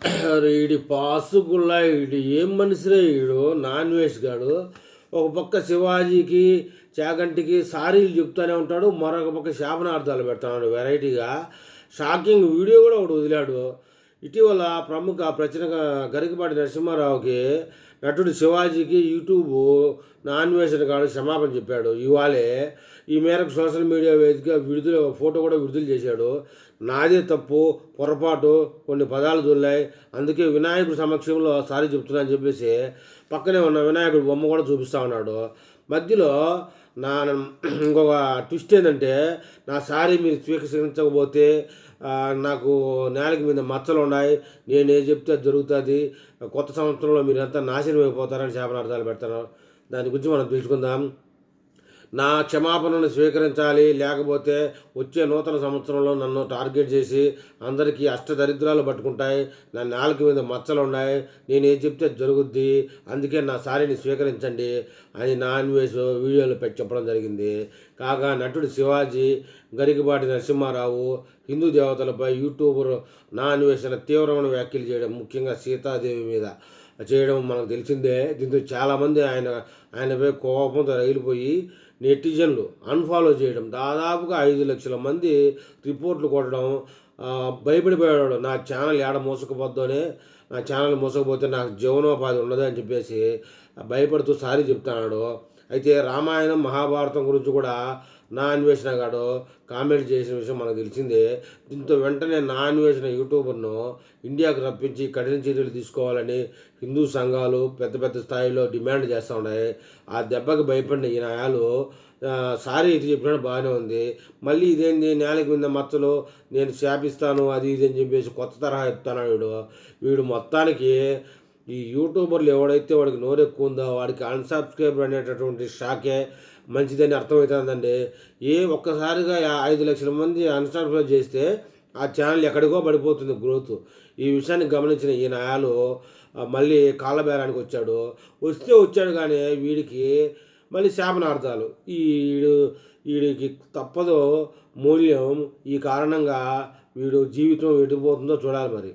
ఈడి పాసుగుల్లా ఈడు ఏం మనిషిరే ఈడు నాన్ వెజ్ గాడు. ఒక పక్క శివాజీకి చాగంటికి సారీలు చెప్తూనే ఉంటాడు, మరొక పక్క శాపనార్థాలు పెడుతున్నాడు వెరైటీగా. షాకింగ్ వీడియో కూడా ఒకటి వదిలాడు. ఇటీవల ప్రముఖ గరికపాటి నరసింహారావుకి నటుడు శివాజీకి యూట్యూబ్ నాన్ వెజ్ కాడు క్షమాపణ చెప్పాడు ఇవాళే. ఈ మేరకు సోషల్ మీడియా వేదిక ఫోటో కూడా విడుదల చేశాడు. నాదే తప్పు, పొరపాటు, కొన్ని పదాలు దొల్లాయి, అందుకే వినాయకుడి సమక్షంలో సారీ చెప్తున్నా అని చెప్పేసి పక్కనే ఉన్న వినాయకుడి బొమ్మ కూడా చూపిస్తూ ఉన్నాడు. మధ్యలో నా ఇంకొక ట్విస్ట్ ఏంటంటే, నా సారీ మీరు స్వీకరించకపోతే నాకు నేలకి మీద మచ్చలు ఉన్నాయి, నేను ఏం చెప్తే అది జరుగుతుంది, కొత్త సంవత్సరంలో మీరు అంతా నాశనం అయిపోతారని శాపనార్థాలు పెడతాను. దాని గురించి మనం తెలుసుకుందాం. నా క్షమాపణను స్వీకరించాలి, లేకపోతే వచ్చే నూతన సంవత్సరంలో నన్ను టార్గెట్ చేసి అందరికీ అష్టదరిద్రాలు పట్టుకుంటాయి, నా నాలుక మీద మచ్చలు ఉన్నాయి, నేను ఏం చెప్తే జరుగుద్ది, అందుకే నా సారీని స్వీకరించండి అని నాన్ వెజ్ వీడియోలో పెట్టి చెప్పడం జరిగింది. కాగా నటుడు శివాజీ, గరికపాటి నరసింహారావు హిందూ దేవతలపై యూట్యూబర్ నాన్ వెజ్ తీవ్రమైన వ్యాఖ్యలు చేయడం, ముఖ్యంగా సీతాదేవి మీద చేయడం మనకు తెలిసిందే. దీంతో చాలామంది ఆయనపై కోపంతో రగిలిపోయి నెటిజన్లు అన్ఫాలో చేయడం, దాదాపుగా 5 లక్షల మంది రిపోర్ట్లు కొట్టడం, భయపడిపోయాడు. నా ఛానల్ ఏడ మోసకపోద్దోనే, నా ఛానల్ మోసకపోతే నాకు జీవనోపాధి ఉండదు అని చెప్పేసి భయపడుతూ సారీ చెప్తున్నాడు. అయితే రామాయణం మహాభారతం గురించి కూడా నా అన్వేషణ గాడు కామెంట్ చేసిన విషయం మనకు తెలిసిందే. దీంతో వెంటనే నా అన్వేషణ యూట్యూబర్ను ఇండియాకు రప్పించి కఠిన చర్యలు తీసుకోవాలని హిందూ సంఘాలు పెద్ద పెద్ద స్థాయిలో డిమాండ్ చేస్తూ ఉన్నాయి. ఆ దెబ్బకి భయపడిన ఈ న్యాయాలు సారీ ఇది చెప్పినట్టు బాగానే ఉంది. మళ్ళీ ఇదేంటి నేలకి మీద మచ్చలు, నేను శాపిస్తాను అది ఇది అని చెప్పేసి కొత్త తరహా చెప్తాను వీడు మొత్తానికి ఈ యూట్యూబర్లు ఎవడైతే వాడికి నోరు ఎక్కువ ఉందో వాడికి అన్సబ్స్క్రైబర్ అనేటటువంటి షాకే మంచిదని అర్థమవుతుందండి. ఒక్కసారిగా 5 లక్షల మంది అన్సబ్స్క్రైబ్ చేస్తే ఆ ఛానల్ ఎక్కడికో పడిపోతుంది గ్రోత్. ఈ విషయాన్ని గమనించిన ఈ న్యాయాలు మళ్ళీ కాళ్ళబేరానికి వచ్చాడు కానీ వీడికి మళ్ళీ శాపనార్థాలు. వీడికి తప్పదో మూల్యం. ఈ కారణంగా వీడు జీవితం ఎటుపోతుందో చూడాలి మరి.